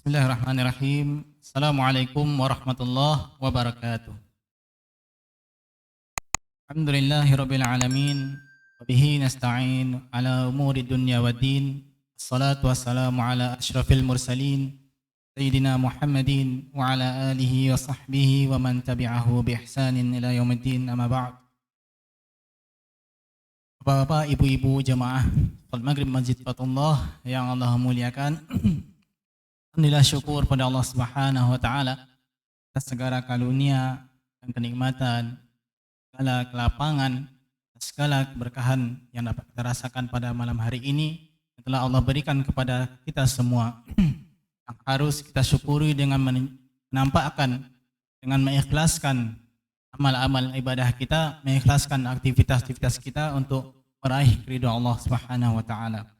Bismillahirrahmanirrahim. Assalamualaikum warahmatullahi wabarakatuh. Alhamdulillahirabbil alamin. Wabihi nasta'in ala umuri dunya waddin. Assalatu wassalamu ala asyrafil mursalin Sayyidina Muhammadin wa ala alihi wa sahbihi wa man tabi'ahu bi ihsanin ila yaumiddin, amma ba'd. Bapak-bapak, ibu-ibu jamaah Salat Maghrib Masjid Fatullah yang Allah muliakan. Alhamdulillah, syukur pada Allah Subhanahu wa taala atas segala karunia dan kenikmatan, segala kelapangan, segala keberkahan yang dapat kita rasakan pada malam hari ini yang telah Allah berikan kepada kita semua. Yang harus kita syukuri dengan menampakkan, dengan mengikhlaskan amal-amal ibadah kita, mengikhlaskan aktivitas-aktivitas kita untuk meraih ridha Allah Subhanahu wa taala.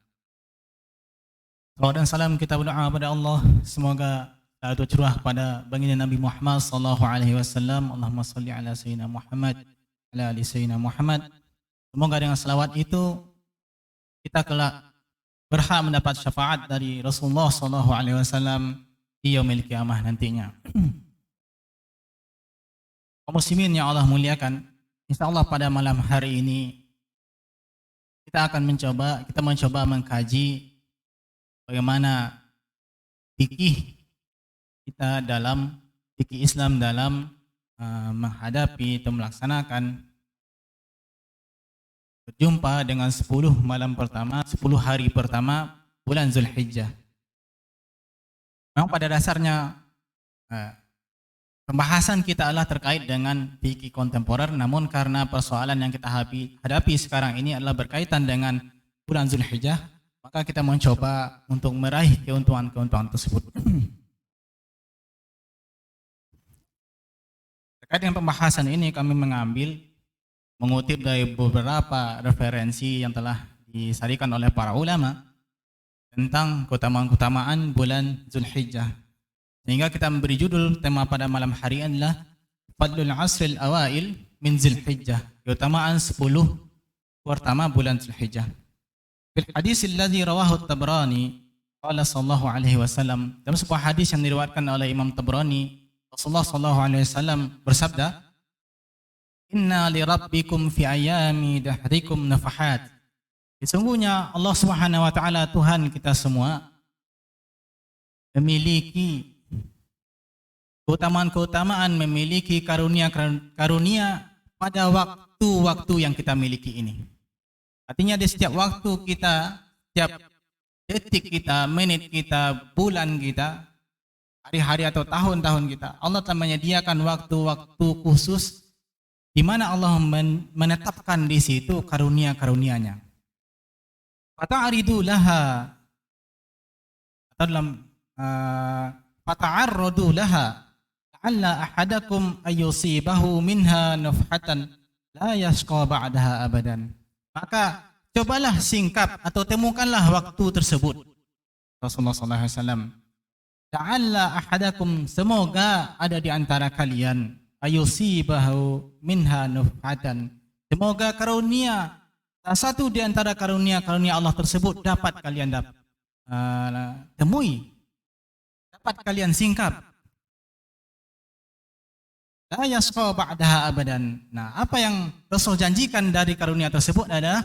Salawat dan salam kita berdoa pada Allah, semoga selalu curah pada baginda Nabi Muhammad sallallahu alaihi wasallam. Allahumma shalli ala sayyidina Muhammad ala ali sayyidina Muhammad. Semoga dengan selawat itu kita kelak berhak mendapat syafaat dari Rasulullah sallallahu alaihi wasallam di yaumil qiyamah nantinya. Kaum muslimin yang Allah muliakan, insyaallah pada malam hari ini kita mencoba mengkaji bagaimana fikih kita dalam fikih Islam dalam menghadapi atau melaksanakan berjumpa dengan 10 hari pertama bulan Zulhijjah. Memang pada dasarnya pembahasan kita adalah terkait dengan fikih kontemporer, namun karena persoalan yang kita hadapi sekarang ini adalah berkaitan dengan bulan Zulhijjah, maka kita mencoba untuk meraih keuntungan-keuntungan tersebut. Terkait dengan pembahasan ini kami mengutip dari beberapa referensi yang telah disarikan oleh para ulama tentang keutamaan-keutamaan bulan Zulhijjah. Sehingga kita memberi judul tema pada malam hari ini adalah Fadlul Asril Awail min Zulhijjah, keutamaan 10 pertama bulan Zulhijjah. Fil hadis alladzi rawahu Tabrani qala sallallahu alaihi wasallam, dalam sebuah hadis yang diriwayatkan oleh Imam Tabrani, Rasulullah sallallahu alaihi wasallam bersabda, "Inna li rabbikum fi ayami dahrikum nafahat." Sesungguhnya Allah Subhanahu wa taala, Tuhan kita semua, memiliki keutamaan-keutamaan, memiliki karunia-karunia pada waktu-waktu yang kita miliki ini. Artinya di setiap waktu kita, setiap detik kita, menit kita, bulan kita, hari-hari atau tahun-tahun kita, Allah telah menyediakan waktu-waktu khusus di mana Allah menetapkan di situ karunia-karunianya. Fata'aridu laha, atau dalam fata'arradu laha la'alla ahadakum ayyusibahu minha nafhatan la yashqa ba'daha abadan. Maka cobalah singkap atau temukanlah waktu tersebut. Rasulullah SAW, la'alla ahadakum, semoga ada di antara kalian, ayyusibahu minha nafhatan, semoga karunia, salah satu di antara karunia-karunia Allah tersebut dapat kalian temui, dapat kalian singkap. La yasqa ba'daha abadan. Nah, apa yang Rasul janjikan dari karunia tersebut adalah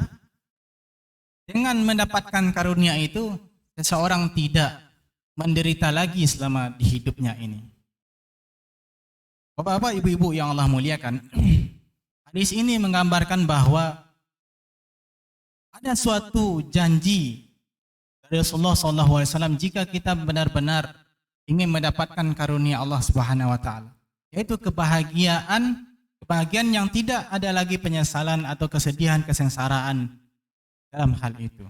dengan mendapatkan karunia itu seseorang tidak menderita lagi selama di hidupnya ini. Bapak-bapak, ibu-ibu yang Allah muliakan, hadis ini menggambarkan bahwa ada suatu janji dari Rasulullah SAW jika kita benar-benar ingin mendapatkan karunia Allah Subhanahu wa taala, yaitu kebahagiaan yang tidak ada lagi penyesalan atau kesedihan, kesengsaraan dalam hal itu.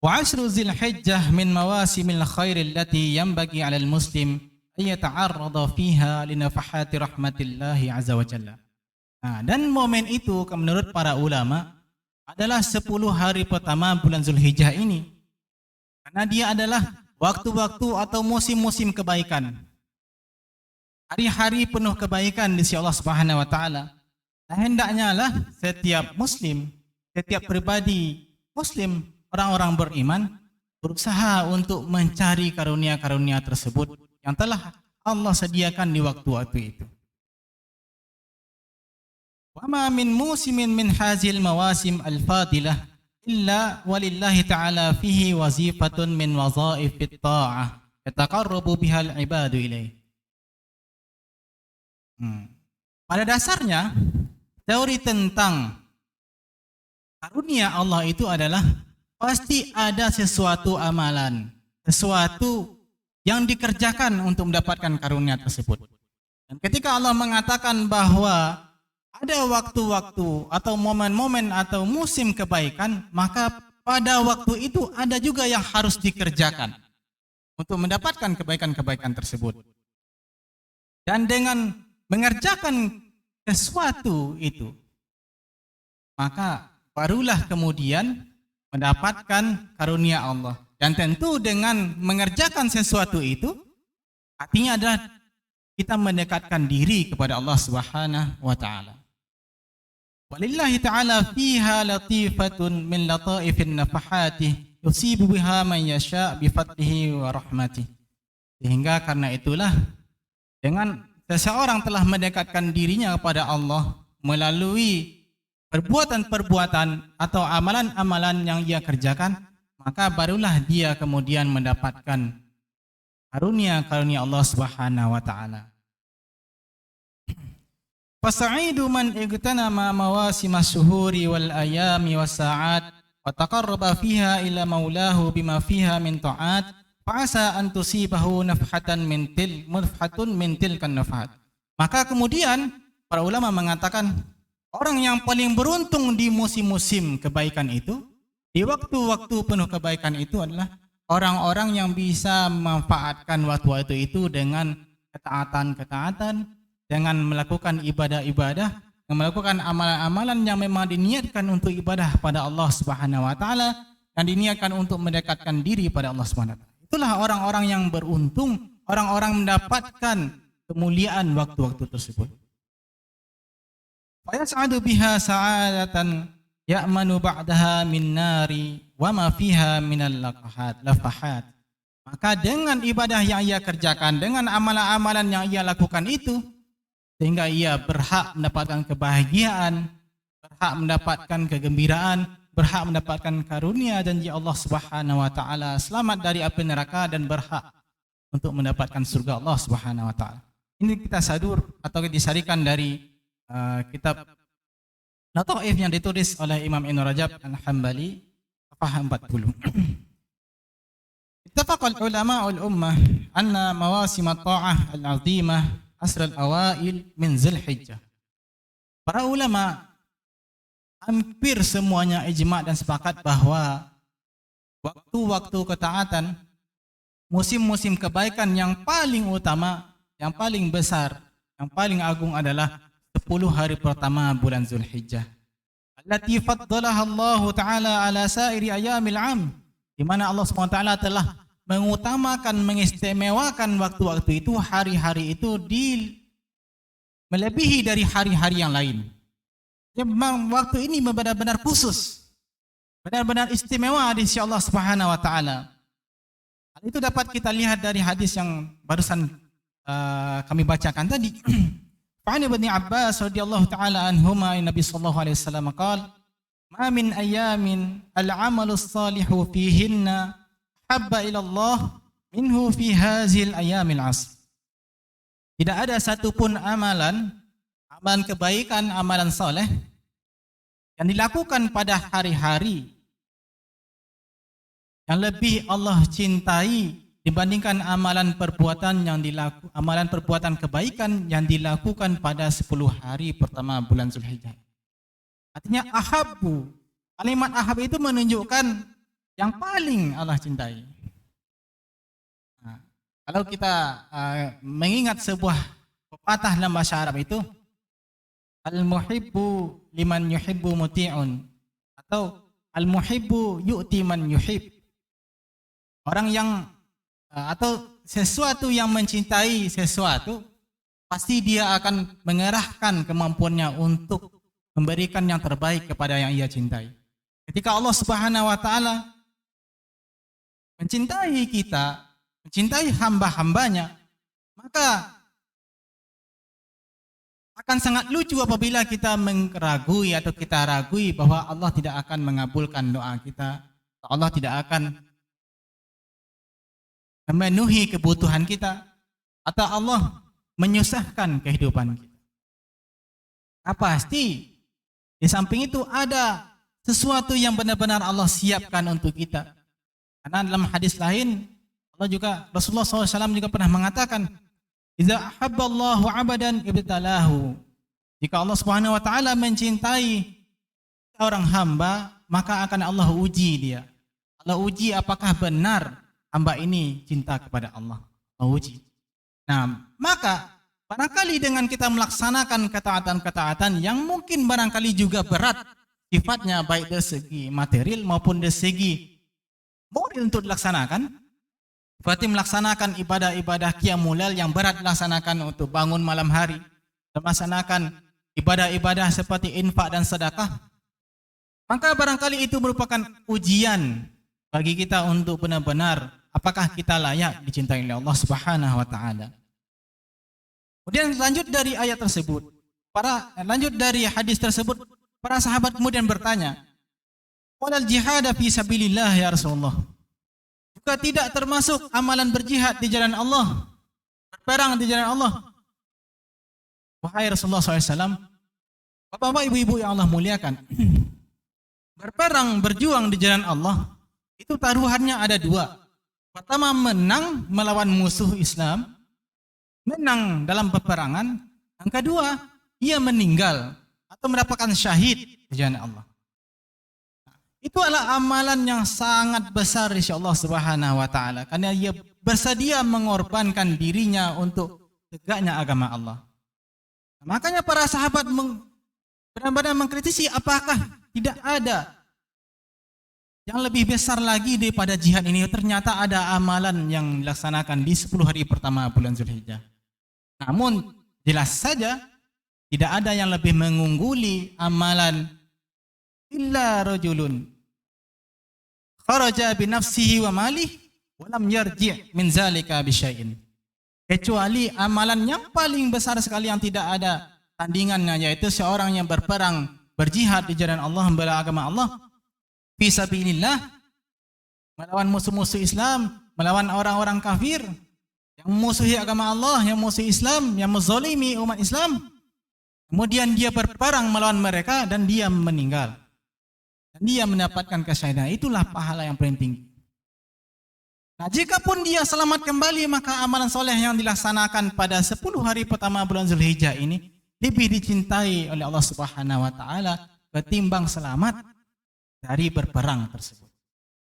Wa ashru Zulhijjah min mawasimil khairil lati yanbaghi 'alal muslim ay yata'arrada fiha li nafahati rahmatillahi azza wa jalla. Nah, dan momen itu menurut para ulama adalah 10 hari pertama bulan Zulhijjah ini. Karena dia adalah waktu-waktu atau musim-musim kebaikan. Hari-hari penuh kebaikan di sisi Allah Subhanahu wa taala. Hendaknya lah setiap muslim, setiap pribadi muslim, orang-orang beriman berusaha untuk mencari karunia-karunia tersebut yang telah Allah sediakan di waktu-waktu itu. Wa ma min musimin min hazil mawasim al-fadilah illa walillahi ta'ala fihi wazifatun min wazaifit ta'ah yataqarrabu bihal ibadu ilaih. Pada dasarnya, teori tentang karunia Allah itu adalah pasti ada sesuatu amalan, sesuatu yang dikerjakan untuk mendapatkan karunia tersebut. Dan ketika Allah mengatakan bahwa ada waktu-waktu atau momen-momen atau musim kebaikan, maka pada waktu itu ada juga yang harus dikerjakan untuk mendapatkan kebaikan-kebaikan tersebut. Dan dengan mengerjakan sesuatu itu, maka barulah kemudian mendapatkan karunia Allah. Dan tentu dengan mengerjakan sesuatu itu, artinya adalah kita mendekatkan diri kepada Allah Subhanahu wa Ta'ala. Walillahi ta'ala fiha latifatun min lataifin nafahati yusibu biha man yasha' bifadlihi wa rahmatih. Sehingga karena itulah dengan seseorang telah mendekatkan dirinya kepada Allah melalui perbuatan-perbuatan atau amalan-amalan yang ia kerjakan, maka barulah dia kemudian mendapatkan karunia-karunia Allah Subhanahu wa Ta'ala. Fasa'idu man igtanama mawasim asy-syuhuri wal ayami was sa'at wa taqarraba fiha ila maulahu bima fiha min ta'at fa'asa an tusibahu nafhatun min tilkan nafhat. Maka kemudian para ulama mengatakan orang yang paling beruntung di musim-musim kebaikan itu, di waktu-waktu penuh kebaikan itu adalah orang-orang yang bisa memanfaatkan waktu-waktu itu dengan ketaatan-ketaatan, dengan melakukan ibadah-ibadah, dengan melakukan amalan-amalan yang memang diniatkan untuk ibadah pada Allah Subhanahu wa Ta'ala dan diniatkan untuk mendekatkan diri pada Allah Subhanahu wa Ta'ala. Itulah orang-orang yang beruntung, orang-orang mendapatkan kemuliaan waktu-waktu tersebut. Fa yas'adu biha sa'adatan ya'manu ba'daha min nari wa ma fiha minal lafahat. Maka dengan ibadah yang ia kerjakan, dengan amalan-amalan yang ia lakukan itu, sehingga ia berhak mendapatkan kebahagiaan, berhak mendapatkan kegembiraan, berhak mendapatkan karunia janji Allah Subhanahu wa Ta'ala, selamat dari api neraka dan berhak untuk mendapatkan surga Allah Subhanahu wa Ta'ala. Ini kita sadur atau disarikan dari kitab Lataif yang ditulis oleh Imam Ibn Rajab Al-Hambali, safhah 40. Ittafaqal ulama'ul ummah anna mawasim at-ta'ah al-'azimah asral awail min Zulhijjah. Para ulama hampir semuanya ijma' dan sepakat bahwa waktu-waktu ketaatan, musim-musim kebaikan yang paling utama, yang paling besar, yang paling agung adalah 10 hari pertama bulan Zulhijjah. Allati faddalaha Allah Ta'ala ala sairi ayamil 'am, di mana Allah SWT telah mengutamakan, mengistimewakan waktu-waktu itu, hari-hari itu melebihi dari hari-hari yang lain. Memang waktu ini benar-benar khusus, benar-benar istimewa di sisi Allah Subhanahu wa Ta'ala. Hal itu dapat kita lihat dari hadis yang barusan kami bacakan tadi. Fa'an Ibn Abbas radhiyallahu ta'ala anhuma Nabi sallallahu alaihi wasallam qala ma min ayamin al-'amalu as-salihu fihinna habba ila Allah minhu fi hazil ayamil asr. Tidak ada satupun amalan kebaikan, amalan soleh yang dilakukan pada hari-hari yang lebih Allah cintai dibandingkan amalan perbuatan kebaikan yang dilakukan pada 10 hari pertama bulan Zulhijjah. Artinya ahabbu, kalimat ahab itu menunjukkan yang paling Allah cintai. Nah, kalau kita mengingat sebuah pepatah dalam bahasa Arab itu, al-muhibbu liman yuhibbu muti'un, atau al-muhibbu yu'ti man yuhib. Orang yang atau sesuatu yang mencintai sesuatu, pasti dia akan mengerahkan kemampuannya untuk memberikan yang terbaik kepada yang ia cintai. Ketika Allah Subhanahu wa Ta'ala mencintai kita, mencintai hamba-hambanya, maka akan sangat lucu apabila kita meragui atau kita ragui bahwa Allah tidak akan mengabulkan doa kita, Allah tidak akan memenuhi kebutuhan kita, atau Allah menyusahkan kehidupan kita. Pasti di samping itu ada sesuatu yang benar-benar Allah siapkan untuk kita. Karena dalam hadis lain Allah juga, Rasulullah SAW juga pernah mengatakan, "Idza ahabballahu 'abdan ibtalahu." Jika Allah Subhanahu wa taala mencintai seorang hamba, maka akan Allah uji dia. Allah uji apakah benar hamba ini cinta kepada Allah. Allah uji. Nah, maka barangkali dengan kita melaksanakan ketaatan-ketaatan yang mungkin barangkali juga berat sifatnya, baik dari segi material maupun dari segi moral untuk dilaksanakan, seperti melaksanakan ibadah-ibadah qiyamul lail yang berat dilaksanakan untuk bangun malam hari, melaksanakan ibadah-ibadah seperti infak dan sedekah, maka barangkali itu merupakan ujian bagi kita untuk benar-benar apakah kita layak dicintai oleh Allah Subhanahu wa taala. Kemudian lanjut dari ayat tersebut, lanjut dari hadis tersebut, para sahabat kemudian bertanya, "Walal jihad fi sabilillah ya Rasulullah?" Juga tidak termasuk amalan berjihad di jalan Allah, berperang di jalan Allah. Wahai Rasulullah SAW, Bapak-bapak, ibu-ibu yang Allah muliakan, berperang, berjuang di jalan Allah, itu taruhannya ada dua. Pertama, menang melawan musuh Islam, menang dalam peperangan. Yang kedua, ia meninggal atau mendapatkan syahid di jalan Allah. Itu adalah amalan yang sangat besar insya Allah Subhanahu wa taala, karena ia bersedia mengorbankan dirinya untuk tegaknya agama Allah. Makanya para sahabat benar-benar mengkritisi, apakah tidak ada yang lebih besar lagi daripada jihad ini? Ternyata ada amalan yang dilaksanakan di 10 hari pertama bulan Zulhijjah. Namun jelas saja tidak ada yang lebih mengungguli amalan illa rajulun kharaja bi nafsihi wa malihi wa lam yarji' min zalika bi syai'in. Kecuali amalan yang paling besar sekali yang tidak ada tandingannya, yaitu seorang yang berperang, berjihad di jalan Allah, membela agama Allah fi sabilillah, melawan musuh-musuh Islam, melawan orang-orang kafir yang memusuhi agama Allah, yang memusuhi Islam, yang menzalimi umat Islam. Kemudian dia berperang melawan mereka dan dia meninggal. Dan dia mendapatkan kesyahidan. Itulah pahala yang paling tinggi. Nah, jikapun dia selamat kembali, maka amalan soleh yang dilaksanakan pada 10 hari pertama bulan Zulhijjah ini lebih dicintai oleh Allah Subhanahu wa taala ketimbang selamat dari berperang tersebut.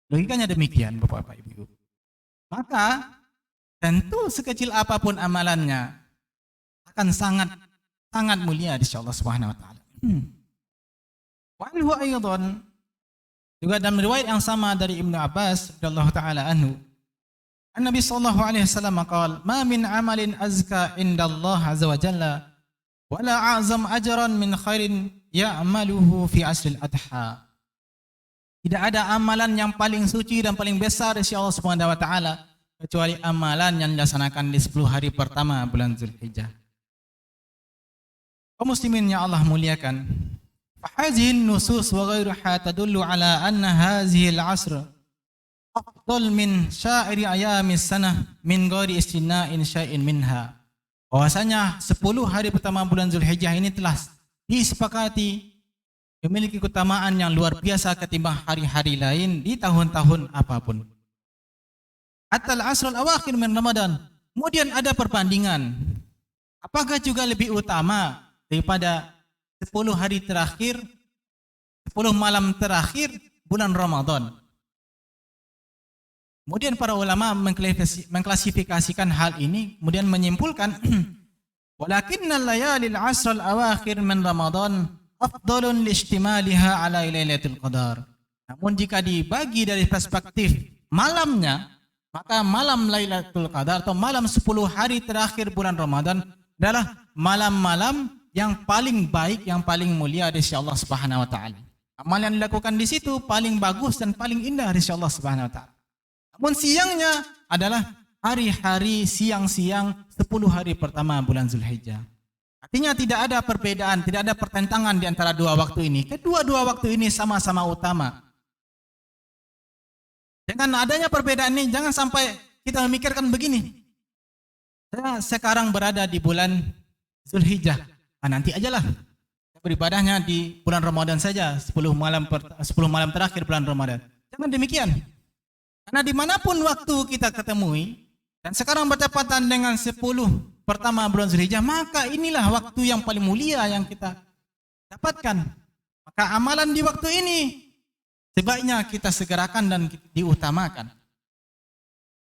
Logikanya demikian, Bapak-bapak, Ibu. Maka tentu sekecil apapun amalannya akan sangat mulia di sisi Allah Subhanahu wa taala. Wa anhu aidan, juga dalam riwayat yang sama dari Ibnu Abbas radhiyallahu taala anhu, Nabi sallallahu alaihi wasallam qala, "Ma min amalin azka indallah azza wa jalla wala a'zam ajran min khairin ya'maluhu fi asril adha." Tidak ada amalan yang paling suci dan paling besar di sisi Allah Subhanahu wa taala kecuali amalan yang dilaksanakan di 10 hari pertama bulan Zulhijjah. Kaum muslimin yang Allah muliakan, فهذه النصوص وغيرها تدل على أن هذه العصر أفضل من سائر أيام السنة من غير استثناء شيء منها. Bahwasanya 10 hari pertama bulan Zulhijjah ini telah disepakati memiliki keutamaan yang luar biasa ketimbang hari-hari lain di tahun-tahun apapun. Atal asrul awakhir min Ramadan. Kemudian ada perbandingan. Apakah juga lebih utama daripada 10 hari terakhir, 10 malam terakhir bulan Ramadan? Kemudian para ulama mengklasifikasikan hal ini, kemudian menyimpulkan, walakinnal layalil asrul awakhir min Ramadan afdalun liishtimaliha ala lailatul qadar. Namun jika dibagi dari perspektif malamnya, maka malam Lailatul Qadar atau malam 10 hari terakhir bulan Ramadan adalah malam-malam yang paling baik, yang paling mulia di sisi Allah Subhanahu wa taala. Amal yang dilakukan di situ paling bagus dan paling indah di sisi Allah Subhanahu wa taala. Namun siangnya adalah hari-hari siang-siang 10 hari pertama bulan Zulhijjah. Artinya tidak ada perbedaan, tidak ada pertentangan di antara dua waktu ini. Kedua-dua waktu ini sama-sama utama. Dengan adanya perbedaan ini, jangan sampai kita memikirkan begini. Saya sekarang berada di bulan Zulhijjah. Nanti ajalah beribadahnya di bulan Ramadan saja, 10 malam terakhir bulan Ramadan. Jangan demikian. Karena dimanapun waktu kita ketemui, dan sekarang bertepatan dengan 10 pertama bulan Zulhijjah, maka inilah waktu yang paling mulia yang kita dapatkan. Maka amalan di waktu ini sebaiknya kita segerakan dan diutamakan.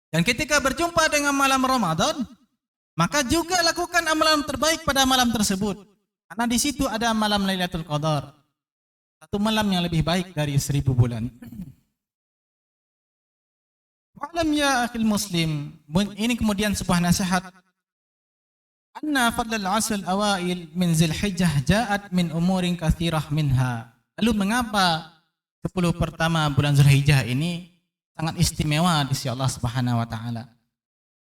Dan ketika berjumpa dengan malam Ramadan, maka juga lakukan amalan terbaik pada malam tersebut. Karena di situ ada malam Lailatul Qadar. Satu malam yang lebih baik dari 1000 bulan. Wa'lam ya akhil muslim, ini kemudian sebuah nasihat. Anna fadlal asr al-awail min Zulhijjah ja'at min umurin katsirah minha. Lalu mengapa 10 pertama bulan Zulhijjah ini sangat istimewa di sisi Allah Subhanahu wa taala?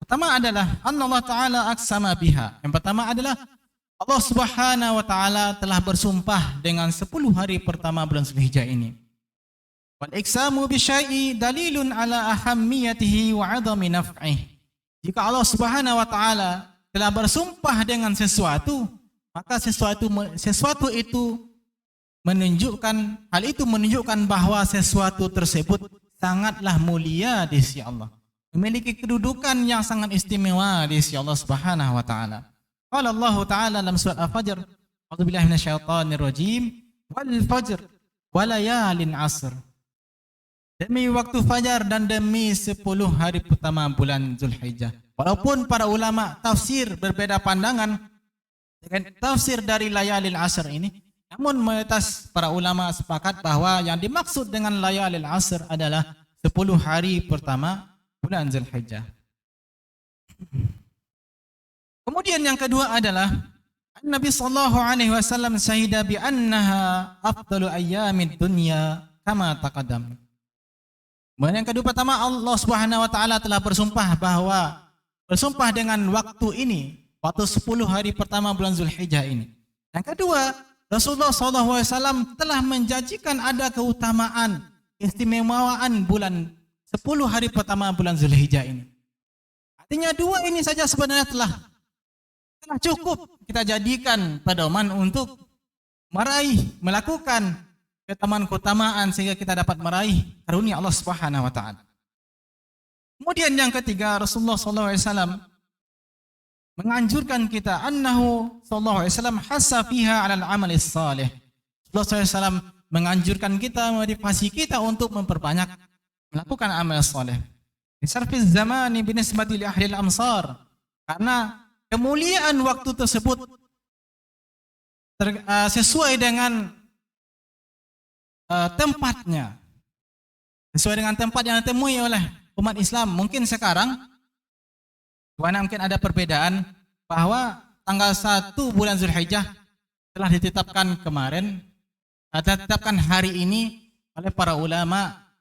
Pertama adalah Allah taala aqsama biha. Yang pertama adalah Allah Subhanahu wa taala telah bersumpah dengan 10 hari pertama bulan Zulhijjah ini. Wal iksamu bi syai'i dalilun ala ahammiyatihi wa 'azami naf'ihi. Jika Allah Subhanahu wa taala telah bersumpah dengan sesuatu, maka sesuatu itu menunjukkan bahwa sesuatu tersebut sangatlah mulia di sisi Allah. Memiliki kedudukan yang sangat istimewa di sisi Allah Subhanahu wa taala. Qala Allah taala dalam surat Al-Fajr, a'udzubillahi minasyaitonir rajim, wal fajr wa layalin 'ashr. Demi waktu fajar dan demi 10 hari pertama bulan Zulhijjah. Walaupun para ulama tafsir berbeda pandangan dengan tafsir dari layalil asr ini, namun mayoritas para ulama sepakat bahwa yang dimaksud dengan layalil asr adalah 10 hari pertama bulan Zulhijjah. Kemudian yang kedua adalah Nabi sallallahu alaihi wasallam syahida bi annaha afdalu ayyamid dunya kama taqaddam. Kemudian yang kedua, pertama Allah Subhanahu wa taala telah bersumpah dengan waktu ini, waktu 10 hari pertama bulan Zulhijjah ini. Yang kedua, Rasulullah SAW telah menjanjikan ada keutamaan, istimewaan bulan 10 hari pertama bulan Zulhijjah ini. Artinya dua ini saja sebenarnya telah cukup kita jadikan pedoman untuk melakukan keutamaan sehingga kita dapat meraih karunia Allah Subhanahu wa taala. Kemudian yang ketiga, Rasulullah SAW menganjurkan kita annahu sallallahu alaihi wasallam hassa fiha 'alal 'amali salih. Rasulullah SAW menganjurkan kita, motivasi kita untuk memperbanyak melakukan amal saleh. Bisarfiz zamani binisbati li ahli al-amsar. Karena kemuliaan waktu tersebut sesuai dengan tempatnya, sesuai dengan tempat yang ditemui oleh umat Islam. Mungkin sekarang karena mungkin ada perbedaan bahwa tanggal 1 bulan Zulhijjah telah ditetapkan kemarin, ditetapkan hari ini oleh para ulama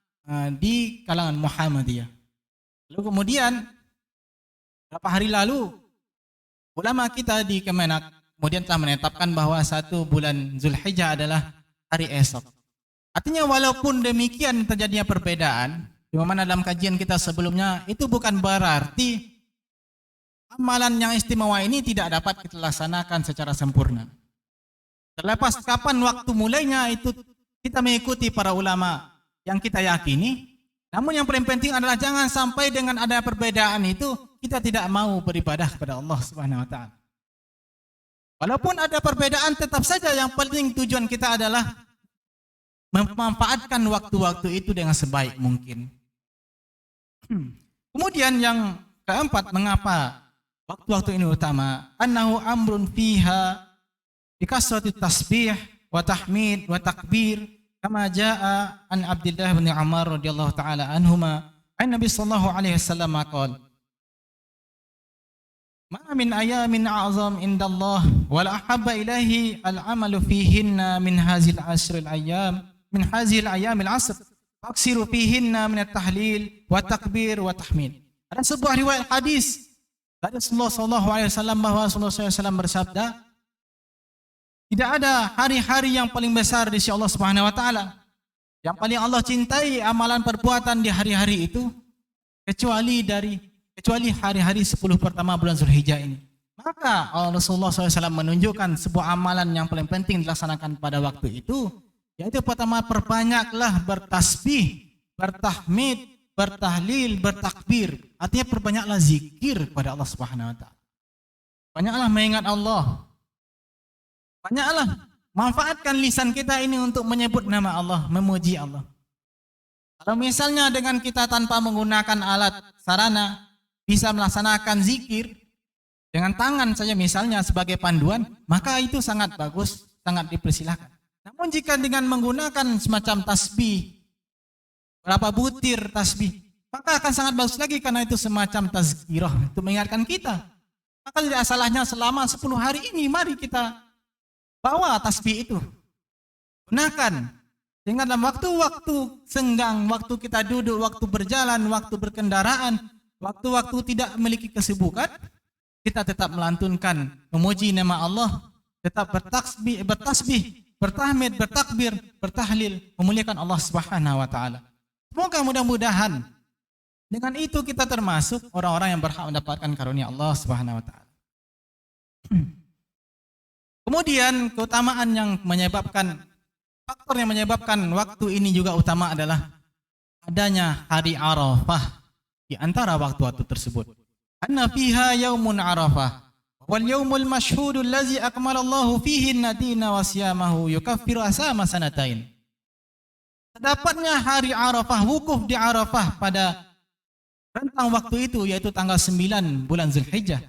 di kalangan Muhammadiyah. Lalu kemudian beberapa hari lalu ulama kita di Kemenak kemudian telah menetapkan bahwa 1 bulan Zulhijjah adalah hari esok. Artinya walaupun demikian terjadinya perbedaan, di mana dalam kajian kita sebelumnya, itu bukan berarti amalan yang istimewa ini tidak dapat kita laksanakan secara sempurna. Terlepas kapan waktu mulainya, itu kita mengikuti para ulama yang kita yakini. Namun yang paling penting adalah jangan sampai dengan ada perbedaan itu kita tidak mau beribadah kepada Allah Subhanahu wa taala. Walaupun ada perbedaan, tetap saja yang penting tujuan kita adalah memanfaatkan waktu-waktu itu dengan sebaik mungkin. Kemudian yang keempat, mengapa waktu-waktu ini utama? Annahu amrun fiha bikasrati tasbih wa tahmid wa takbir kama jaa an Abdullah bin Umar radhiyallahu taala anhuma an Nabi sallallahu alaihi wasallam qala ma min ayamin a'zam indallah wa la ahabba ilaihi al-amalu fihinna min hazil ashril ayyam min hazil ayyamil asr Faksiru fihinna minat tahlil wa takbir wa tahmid. Ada sebuah riwayat hadis dari Rasulullah SAW bahwa Rasulullah SAW bersabda, tidak ada hari-hari yang paling besar di sisi Allah Subhanahu wa taala. Yang paling Allah cintai amalan perbuatan di hari-hari itu kecuali hari-hari 10 pertama bulan Zulhijjah ini. Maka Rasulullah SAW menunjukkan sebuah amalan yang paling penting dilaksanakan pada waktu itu, yaitu pertama, perbanyaklah bertasbih, bertahmid, bertahlil, bertakbir. Artinya perbanyaklah zikir kepada Allah Subhanahu wa taala. Banyaklah mengingat Allah. Banyaklah manfaatkan lisan kita ini untuk menyebut nama Allah, memuji Allah. Kalau misalnya dengan kita tanpa menggunakan alat sarana bisa melaksanakan zikir dengan tangan saja misalnya sebagai panduan, maka itu sangat bagus, sangat dipersilahkan. Namun jika dengan menggunakan semacam tasbih, berapa butir tasbih, maka akan sangat bagus lagi karena itu semacam tazkirah untuk mengingatkan kita. Maka tidak salahnya selama 10 hari ini mari kita bawa tasbih itu. Gunakan. Sehingga dalam waktu-waktu senggang, waktu kita duduk, waktu berjalan, waktu berkendaraan, waktu-waktu tidak memiliki kesibukan, kita tetap melantunkan, memuji nama Allah, tetap bertasbih, bertahmid, bertakbir, bertahlil, memuliakan Allah Subhanahu wa taala. Semoga mudah-mudahan dengan itu kita termasuk orang-orang yang berhak mendapatkan karunia Allah Subhanahu wa taala. Kemudian keutamaan yang menyebabkan, faktor yang menyebabkan waktu ini juga utama adalah adanya hari Arafah di antara waktu-waktu tersebut. Anna fiha yaumun Arafah wal yaumul masyhudul ladzi akmalallahu fihi an-nadina wa siyamahu yukaffiru asama sanatain. Terdapatnya hari Arafah, wukuf di Arafah pada rentang waktu itu, yaitu tanggal 9 bulan Zulhijjah,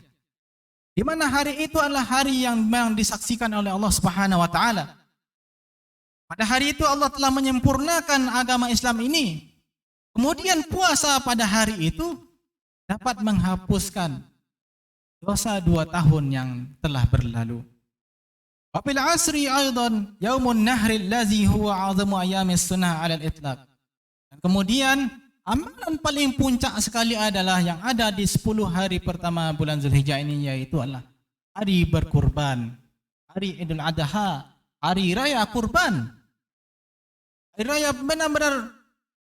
di mana hari itu adalah hari yang memang disaksikan oleh Allah Subhanahu wa taala. Pada hari itu Allah telah menyempurnakan agama Islam ini. Kemudian puasa pada hari itu dapat menghapuskan dosa 2 tahun yang telah berlalu. Wa fil asri aidan yaumun nahri allazi huwa 'azamu ayamis sunnah 'ala al-itlaq. Dan kemudian amalan paling puncak sekali adalah yang ada di 10 hari pertama bulan Zulhijjah ini, yaitu adalah hari berkurban, hari Idul Adha, hari raya kurban. Hari raya benar-benar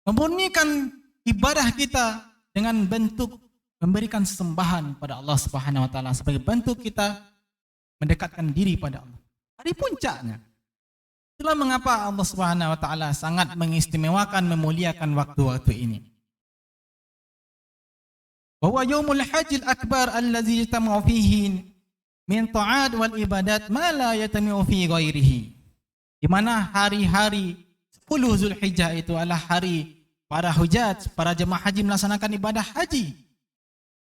memurnikan ibadah kita dengan bentuk memberikan sesembahan pada Allah Subhanahu wa taala sebagai bentuk kita mendekatkan diri pada Allah. Hari puncaknya. Itulah mengapa Allah Subhanahu wa taala sangat mengistimewakan, memuliakan waktu-waktu ini. Wa huwa yaumul hajjil akbar allazi yajtama'u fihi min ta'at wal ibadat ma la yajtami'u fi ghairihi. Di mana hari-hari 10 Zulhijjah itu adalah hari para hujaj, para jemaah haji melaksanakan ibadah haji.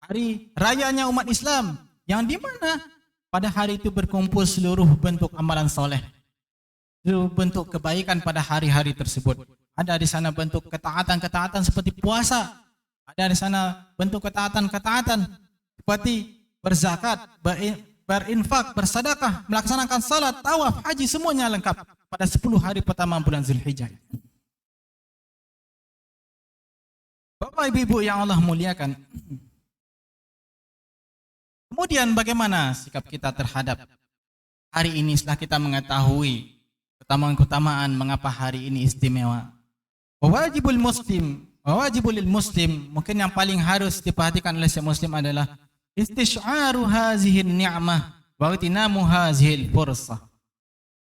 Hari rayanya umat Islam yang di mana pada hari itu berkumpul seluruh bentuk amalan soleh, seluruh bentuk kebaikan pada hari-hari tersebut. Ada di sana bentuk ketaatan-ketaatan seperti puasa, ada di sana bentuk ketaatan-ketaatan seperti berzakat, berinfak, bersedekah, melaksanakan salat, tawaf, haji, semuanya lengkap pada 10 hari pertama bulan Zulhijjah. Bapak Ibu yang Allah muliakan, kemudian bagaimana sikap kita terhadap hari ini setelah kita mengetahui keutamaan mengapa hari ini istimewa? Wajibul lil muslim, mungkin yang paling harus diperhatikan oleh setiap muslim adalah istish'aru hazihin ni'mah wa itinamu hazihil fursah.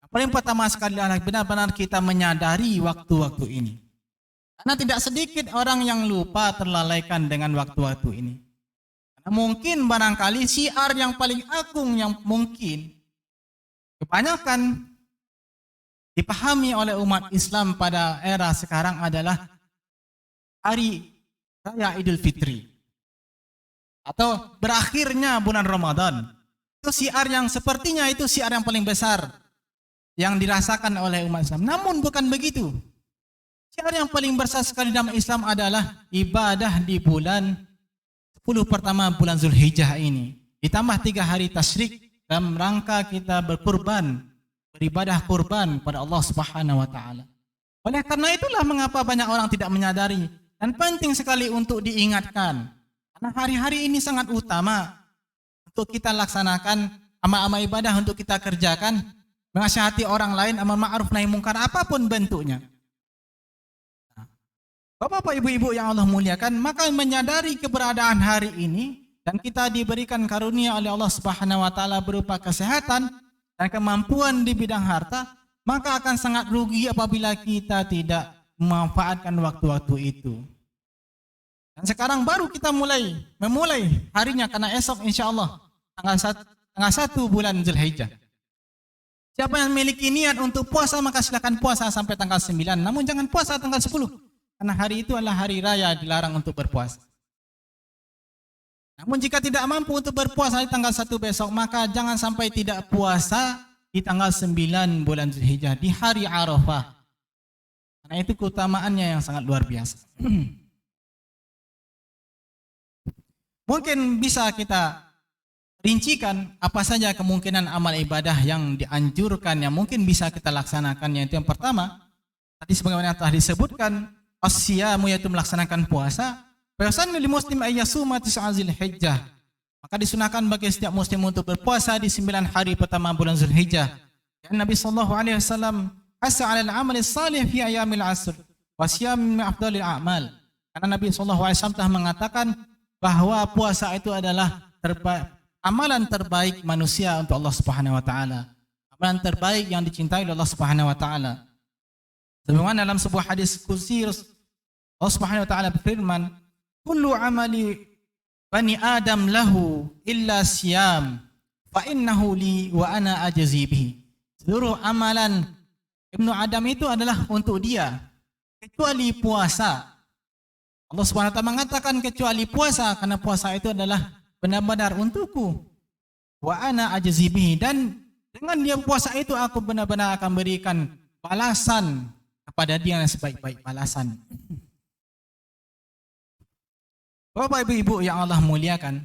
Yang paling pertama sekali adalah benar-benar kita menyadari waktu-waktu ini. Karena tidak sedikit orang yang lupa, terlalaikan dengan waktu-waktu ini. Mungkin barangkali syiar yang paling agung yang mungkin kebanyakan dipahami oleh umat Islam pada era sekarang adalah hari raya Idul Fitri atau berakhirnya bulan Ramadan. Itu syiar yang sepertinya itu syiar yang paling besar yang dirasakan oleh umat Islam. Namun bukan begitu. Syiar yang paling besar sekali dalam Islam adalah ibadah di bulan 10 pertama bulan Zulhijjah ini. Ditambah 3 hari tasyrik dalam rangka kita berkurban, beribadah kurban pada Allah Subhanahu wa taala. Oleh karena itulah mengapa banyak orang tidak menyadari dan penting sekali untuk diingatkan. Karena hari-hari ini sangat utama untuk kita laksanakan amal-amal ibadah, untuk kita kerjakan, menasihati orang lain, amar ma'ruf nahi mungkar apapun bentuknya. Bapak-bapak, ibu-ibu yang Allah muliakan, maka menyadari keberadaan hari ini dan kita diberikan karunia oleh Allah Subhanahu wa taala berupa kesehatan dan kemampuan di bidang harta, maka akan sangat rugi apabila kita tidak memanfaatkan waktu-waktu itu. Dan sekarang baru kita memulai harinya, karena esok insya-Allah tanggal 1 bulan Zulhijjah. Siapa yang memiliki niat untuk puasa maka silakan puasa sampai tanggal 9, namun jangan puasa tanggal 10. Karena hari itu adalah hari raya, dilarang untuk berpuasa. Namun jika tidak mampu untuk berpuasa di tanggal 1 besok, maka jangan sampai tidak puasa di tanggal 9 bulan Zulhijjah, di hari Arafah. Karena itu keutamaannya yang sangat luar biasa. Mungkin bisa kita rincikan apa saja kemungkinan amal ibadah yang dianjurkan, yang mungkin bisa kita laksanakan. Yaitu yang pertama, tadi sebagaimana telah disebutkan, as-siyamu, yaitu melaksanakan puasa. Fayasannu lil muslim ayyasuma tis'a Zulhijjah. Maka disunahkan bagi setiap muslim untuk berpuasa di 9 hari pertama bulan Zulhijjah. Ya, Nabi sallallahu alaihi wasallam hasa 'alal 'amali salih fi ayyamil 'ashr wa siyam min afdalil a'mal. Karena Nabi sallallahu alaihi wasallam telah mengatakan bahwa puasa itu adalah amalan terbaik manusia untuk Allah Subhanahu wa taala. Amalan terbaik yang dicintai oleh Allah Subhanahu wa taala. Sebagaimana dalam sebuah hadis kursi Allah Subhanahu wa taala berfirman, "Kullu amali bani Adam lahu illa siyam, fa innahu li wa ana ajzi bihi." Seluruh amalan Ibnu Adam itu adalah untuk dia, kecuali puasa. Allah Subhanahu wa taala mengatakan kecuali puasa, karena puasa itu adalah benar-benar untukku. Wa ana ajzi bihi, dan dengan dia puasa itu aku benar-benar akan berikan balasan kepada dia yang sebaik-baik balasan. Bapak, ibu-ibu yang Allah muliakan,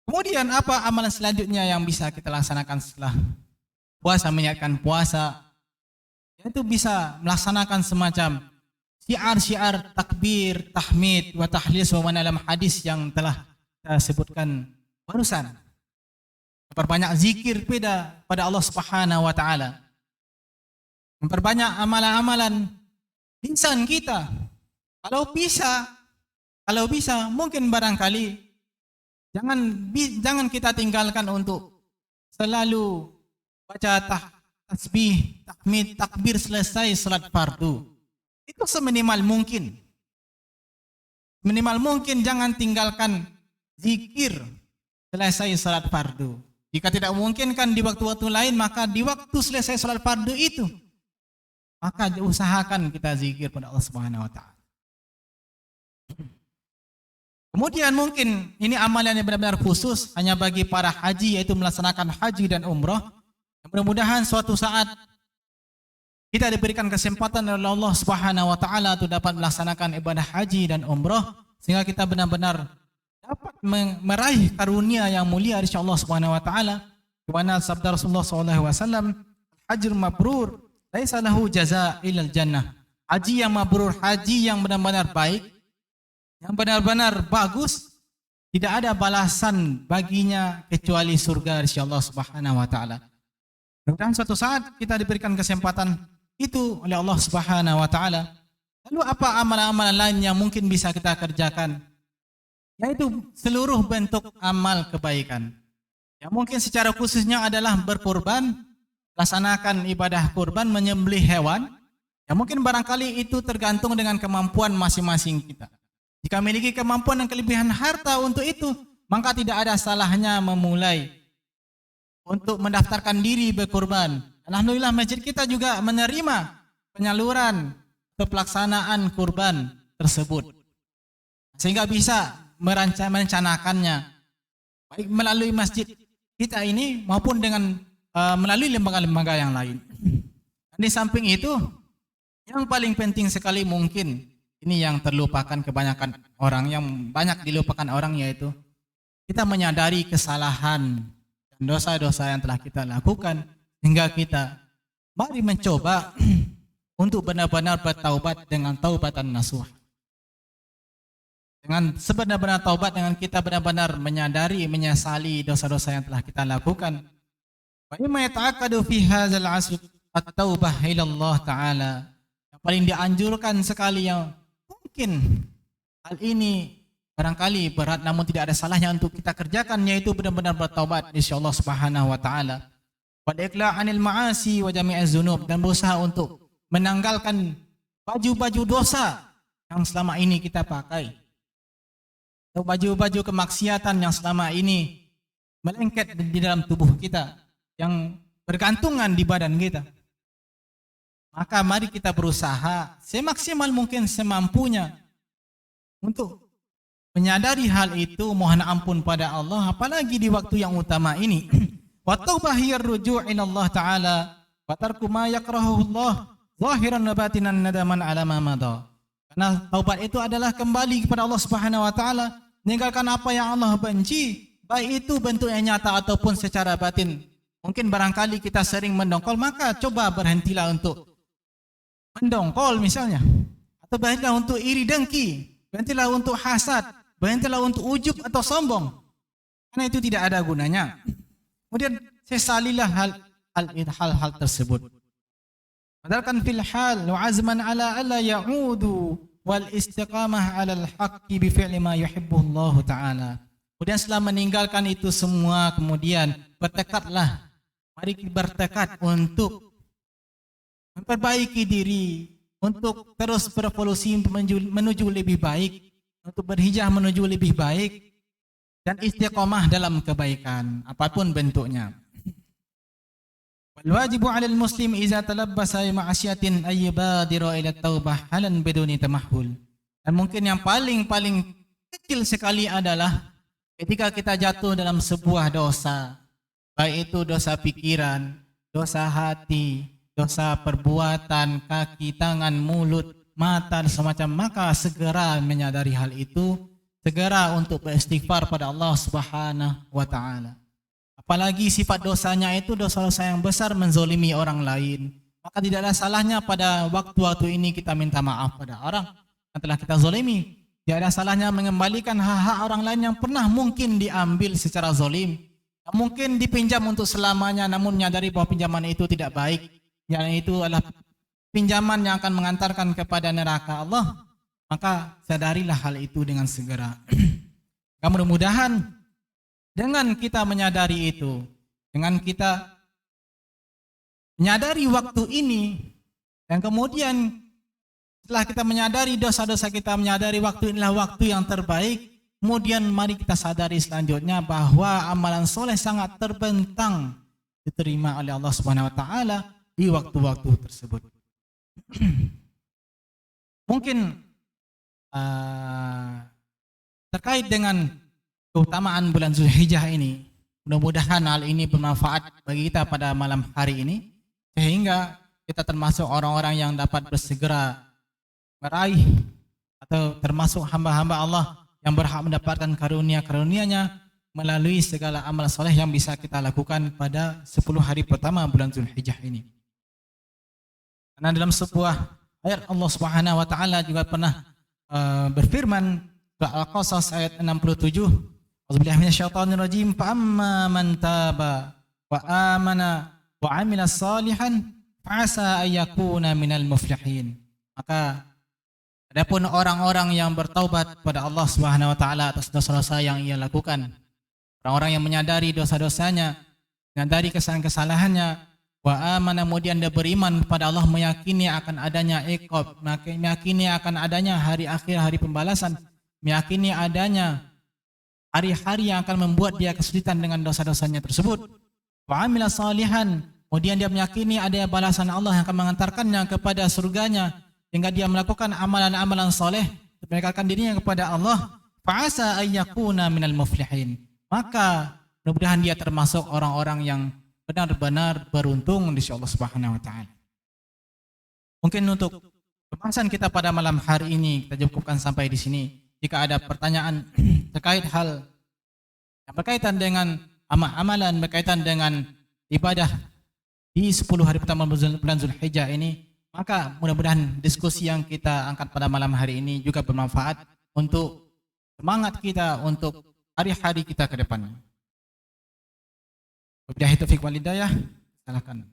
kemudian apa amalan selanjutnya yang bisa kita laksanakan setelah puasa, menyiapkan puasa? Yaitu bisa melaksanakan semacam syiar-syiar takbir, tahmid, wa tahlil sebagaimana dalam hadis yang telah kita sebutkan barusan. Memperbanyak zikir pada Allah Subhanahu wa taala. Memperbanyak amalan-amalan insan kita. Kalau bisa mungkin barangkali jangan kita tinggalkan untuk selalu baca tasbih, tahmid, takbir selesai salat fardu. Itu seminimal mungkin. Minimal mungkin jangan tinggalkan zikir selesai salat fardu. Jika tidak memungkinkan di waktu-waktu lain, maka di waktu selesai salat fardu itu, maka usahakan kita zikir pada Allah Subhanahu wa taala. Kemudian mungkin ini amalan yang benar-benar khusus hanya bagi para haji, yaitu melaksanakan haji dan umrah. Mudah-mudahan suatu saat kita diberikan kesempatan oleh Allah Subhanahu wa taala untuk dapat melaksanakan ibadah haji dan umrah, sehingga kita benar-benar dapat meraih karunia yang mulia dari Allah Subhanahu wa taala. Di mana sabda Rasulullah sallallahu alaihi wasallam, "Hajjul mabrur laisa lahu jazaa illal jannah." Haji yang mabrur, haji yang benar-benar baik, yang benar-benar bagus, tidak ada balasan baginya kecuali surga dari Allah Subhanahu wa taala. Mudah-mudahan suatu saat kita diberikan kesempatan itu oleh Allah Subhanahu wa taala. Lalu apa amalan-amalan lain yang mungkin bisa kita kerjakan? Yaitu seluruh bentuk amal kebaikan. Yang mungkin secara khususnya adalah berkurban, laksanakan ibadah kurban, menyembelih hewan. Yang mungkin barangkali itu tergantung dengan kemampuan masing-masing kita. Jika memiliki kemampuan dan kelebihan harta untuk itu, maka tidak ada salahnya memulai untuk mendaftarkan diri berkurban. Alhamdulillah masjid kita juga menerima penyaluran untuk pelaksanaan kurban tersebut, sehingga bisa merencanakannya baik melalui masjid kita ini maupun dengan melalui lembaga-lembaga yang lain. Dan di samping itu, yang paling penting sekali mungkin ini yang terlupakan kebanyakan orang, yang banyak dilupakan orang, yaitu kita menyadari kesalahan dan dosa-dosa yang telah kita lakukan, hingga kita mari mencoba untuk benar-benar bertaubat dengan taubatan nasuh. Dengan sebenar-benar taubat, dengan kita benar-benar menyadari, menyesali dosa-dosa yang telah kita lakukan. Wa imma yata'akkadu fi hadzal 'asr at-taubah ila Allah taala. Yang paling dianjurkan sekali, yang mungkin hal ini barangkali berat namun tidak ada salahnya untuk kita kerjakan, yaitu benar-benar bertaubat insyaallah Subhanahu wa taala. Wal iqla' 'anil ma'asi wa jami'iz dzunub, dan berusaha untuk menanggalkan baju-baju dosa yang selama ini kita pakai. Atau baju-baju kemaksiatan yang selama ini melengket di dalam tubuh kita, yang bergantungan di badan kita. Maka mari kita berusaha semaksimal mungkin, semampunya untuk menyadari hal itu, mohon ampun pada Allah, apalagi di waktu yang utama ini. Wa taubah hiya ar-ruju' ila Allah taala wa tarku ma yakrahuhu Allah zahiran wa batinan nadaman ala ma madha. Karena taubat itu adalah kembali kepada Allah Subhanahu wa taala, meninggalkan apa yang Allah benci, baik itu bentuknya nyata ataupun secara batin. Mungkin barangkali kita sering mendongkol, maka coba berhentilah untuk mendongkol misalnya. Atau berhentilah untuk iri dengki, berhentilah untuk hasad, berhentilah untuk ujub atau sombong. Karena itu tidak ada gunanya. Kemudian sesalilah hal-hal tersebut. Padahal fil hal wa azman ala alla ya'udu wal istiqamah 'alal haqqi bi fi'li ma yuhibbu Allah taala. Kemudian setelah meninggalkan itu semua, kemudian bertekadlah. Mari bertekad untuk memperbaiki diri, untuk terus berevolusi menuju lebih baik, untuk berhijrah menuju lebih baik, dan istiqamah dalam kebaikan apapun bentuknya. Wal wajibu 'alal muslim idza talabbasa bi ma'siyatin ay yubadira ila taubah halan biduni tamahhul. Dan mungkin yang paling kecil sekali adalah ketika kita jatuh dalam sebuah dosa, baik itu dosa pikiran, dosa hati, dosa perbuatan, kaki, tangan, mulut, mata, dan semacam, maka segera menyadari hal itu, segera untuk beristighfar pada Allah Subhanahu wa taala. Apalagi sifat dosanya itu dosa-dosa yang besar, menzolimi orang lain. Maka tidak ada salahnya pada waktu-waktu ini kita minta maaf pada orang yang telah kita zolimi. Tidak ada salahnya mengembalikan hak-hak orang lain yang pernah mungkin diambil secara zolim, yang mungkin dipinjam untuk selamanya, namun menyadari bahwa pinjaman itu tidak baik, yang itu adalah pinjaman yang akan mengantarkan kepada neraka Allah. Maka sadarilah hal itu dengan segera. Mudah-mudahan dengan kita menyadari itu, dengan kita menyadari waktu ini, dan kemudian setelah kita menyadari dosa-dosa kita, menyadari waktu inilah waktu yang terbaik, kemudian mari kita sadari selanjutnya bahwa amalan soleh sangat terbentang diterima oleh Allah Subhanahu wa taala di waktu-waktu tersebut. Mungkin terkait dengan keutamaan bulan Zulhijjah ini, mudah-mudahan hal ini bermanfaat bagi kita pada malam hari ini, sehingga kita termasuk orang-orang yang dapat bersegera meraih, atau termasuk hamba-hamba Allah yang berhak mendapatkan karunia-karunia-Nya melalui segala amal soleh yang bisa kita lakukan pada 10 hari pertama bulan Zulhijjah ini. Karena dalam sebuah ayat Allah Subhanahu wa taala juga pernah berfirman, surah Al-Qasas ayat 67, A'udzubillahi minasyaitonir rajim, fa amma man taba wa amana wa 'amila shalihan fa 'asa ay yakuna minal muflihin. Maka adapun orang-orang yang bertaubat kepada Allah Subhanahu wa taala atas dosa-dosa yang ia lakukan, orang-orang yang menyadari dosa-dosanya, menyadari kesalahan-kesalahannya, wa amana, kemudian dia beriman kepada Allah, meyakini akan adanya iqab, meyakini akan adanya hari akhir, hari pembalasan, meyakini adanya hari-hari yang akan membuat dia kesulitan dengan dosa-dosanya tersebut. Wa amila salihan, kemudian dia meyakini adanya balasan Allah yang akan mengantarkannya kepada surganya, sehingga dia melakukan amalan-amalan soleh untuk mendekatkan dirinya kepada Allah. Fa'asa ayyakuna minal muflihin, maka mudah-mudahan dia termasuk orang-orang yang benar-benar beruntung di sisi Allah Subhanahu wa taala. Mungkin untuk pembahasan kita pada malam hari ini kita cukupkan sampai di sini. Jika ada pertanyaan terkait hal yang berkaitan dengan amalan, berkaitan dengan ibadah di 10 hari pertama bulan Zulhijjah ini, Maka mudah-mudahan diskusi yang kita angkat pada malam hari ini juga bermanfaat untuk semangat kita untuk hari-hari kita ke depan. Wabillahi taufiq wal hidayah. Silakan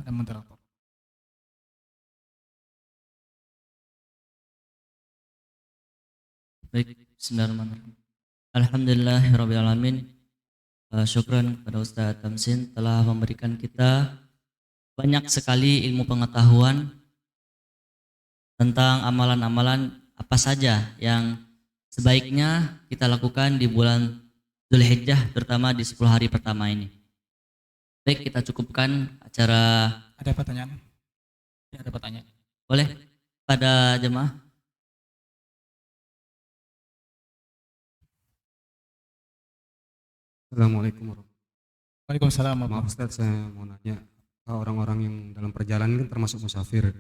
pada moderator. Baik, bismillahirrahmanirrahim. Alhamdulillahirrabbilalamin. Syukran kepada Ustaz Tamsin telah memberikan kita banyak sekali ilmu pengetahuan tentang amalan-amalan apa saja yang sebaiknya kita lakukan di bulan Dzulhijjah, terutama di 10 hari pertama ini. Baik, kita cukupkan acara. Ada pertanyaan? Ya, ada pertanyaan. Boleh pada jemaah. Assalamualaikum warahmatullahi Waalaikumsalam. wabarakatuh. Maaf Ustaz, saya mau nanya, orang-orang yang dalam perjalanan kan termasuk musafir,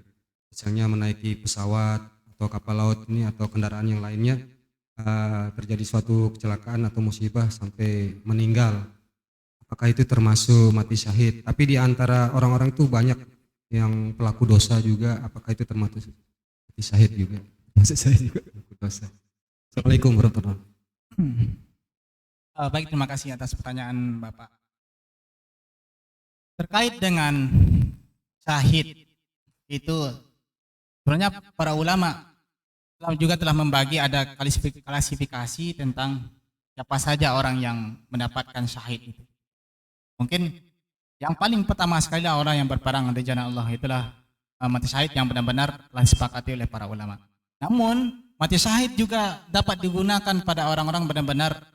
misalnya menaiki pesawat atau kapal laut ini atau kendaraan yang lainnya, terjadi suatu kecelakaan atau musibah sampai meninggal, apakah itu termasuk mati syahid? Tapi di antara orang-orang itu banyak yang pelaku dosa juga, apakah itu termasuk mati syahid juga? Mati syahid juga pelaku dosa. Assalamualaikum warahmatullahi wabarakatuh. Baik, terima kasih atas pertanyaan Bapak. Terkait dengan syahid itu sebenarnya para ulama juga telah membagi ada klasifikasi tentang siapa saja orang yang mendapatkan syahid itu. Mungkin yang paling pertama sekali adalah orang yang berperang di jalan Allah, itulah mati syahid yang benar-benar telah disepakati oleh para ulama. Namun mati syahid juga dapat digunakan pada orang-orang benar-benar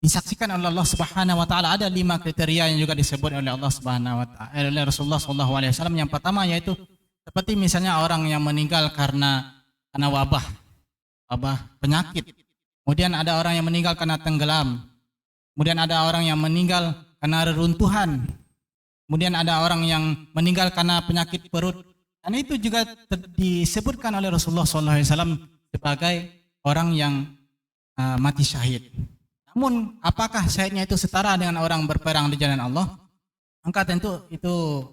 disaksikan oleh Allah Subhanahu wa taala. Ada 5 kriteria yang juga disebut oleh Allah Subhanahu wa taala, oleh Rasulullah sallallahu alaihi wasallam. Yang pertama yaitu seperti misalnya orang yang meninggal karena wabah penyakit. Kemudian ada orang yang meninggal karena tenggelam. Kemudian ada orang yang meninggal karena reruntuhan. Kemudian ada orang yang meninggal karena penyakit perut. Dan itu juga disebutkan oleh Rasulullah sallallahu alaihi wasallam sebagai orang yang mati syahid. Namun apakah syahidnya itu setara dengan orang berperang di jalan Allah? Maka tentu itu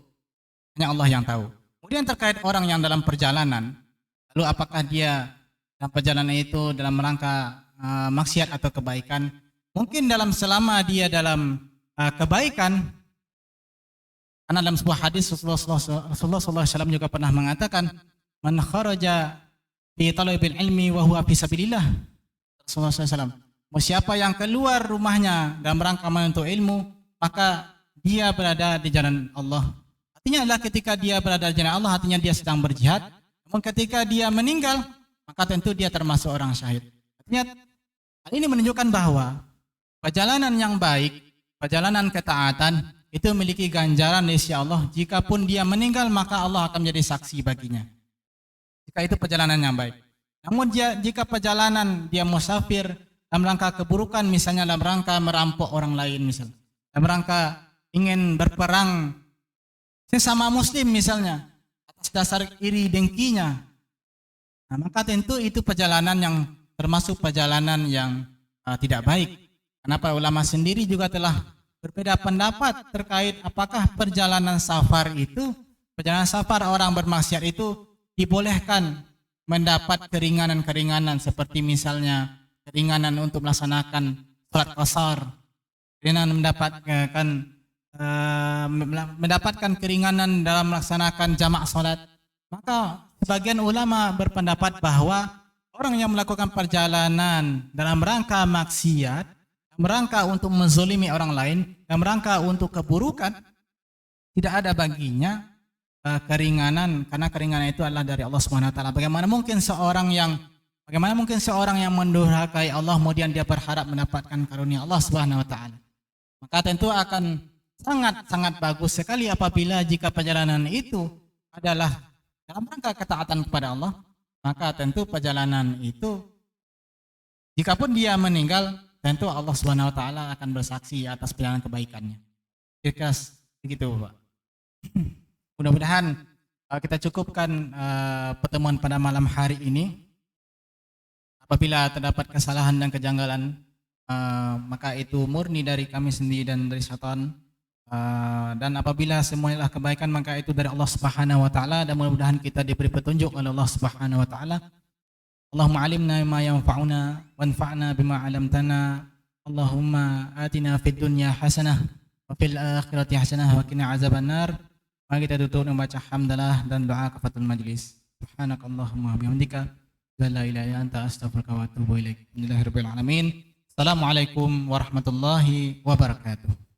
hanya Allah yang tahu. Kemudian terkait orang yang dalam perjalanan, lalu apakah dia dalam perjalanan itu dalam rangka maksiat atau kebaikan? Mungkin selama dia dalam kebaikan, karena dalam sebuah hadis Rasulullah SAW juga pernah mengatakan, man kharaja fi talabil ilmi wa huwa fi sabilillah. Rasulullah SAW, siapa yang keluar rumahnya dalam rangka menuntut ilmu, maka dia berada di jalan Allah. Artinya adalah ketika dia berada di jalan Allah, artinya dia sedang berjihad. Namun ketika dia meninggal, maka tentu dia termasuk orang syahid. Artinya hal ini menunjukkan bahwa perjalanan yang baik, perjalanan ketaatan itu memiliki ganjaran dari sisi Allah. Jikapun dia meninggal, maka Allah akan menjadi saksi baginya. Jika itu perjalanan yang baik. Namun jika perjalanan dia musafir dalam rangka keburukan, misalnya dalam rangka merampok orang lain, misalnya dalam rangka ingin berperang sesama muslim misalnya atas dasar iri dengkinya, nah, maka tentu itu perjalanan yang termasuk perjalanan yang tidak baik. Karena para ulama sendiri juga telah berbeda pendapat terkait apakah perjalanan safar orang bermaksiat itu dibolehkan mendapat keringanan-keringanan seperti misalnya keringanan untuk melaksanakan salat qasar, keringanan mendapatkan keringanan dalam melaksanakan jamak salat. Maka sebagian ulama berpendapat bahwa orang yang melakukan perjalanan dalam rangka maksiat, dalam rangka untuk menzolimi orang lain, dalam rangka untuk keburukan, tidak ada baginya keringanan, karena keringanan itu adalah dari Allah Subhanahu wa taala. Bagaimana mungkin seorang yang mendurhakai Allah kemudian dia berharap mendapatkan karunia Allah Subhanahu wa taala? Maka tentu akan sangat bagus sekali apabila jika perjalanan itu adalah dalam rangka ketaatan kepada Allah, maka tentu perjalanan itu jikapun dia meninggal, tentu Allah Subhanahu wa taala akan bersaksi atas perjalanan kebaikannya. Kira-kira begitu, Pak. Mudah-mudahan kita cukupkan pertemuan pada malam hari ini. Apabila terdapat kesalahan dan kejanggalan, maka itu murni dari kami sendiri dan dari syaitan. Dan apabila semuanya adalah kebaikan maka itu dari Allah Subhanahu wa taala, dan mudah-mudahan kita diberi petunjuk oleh Allah Subhanahu wa taala. Allahumma alimna ma yanfa'una wanfa'na bima 'allamtana. Allahumma atina fid dunya hasanah wa fil akhirati hasanah wa qina azabannar. Mari kita tutup dengan membaca hamdalah dan doa kafatul majlis. Subhanakallahumma wa bihamdika, la ilaha illa anta, astaghfiruka wa atubu ilaik. Alhamdulillahirabbil alamin. Assalamualaikum warahmatullahi wabarakatuh.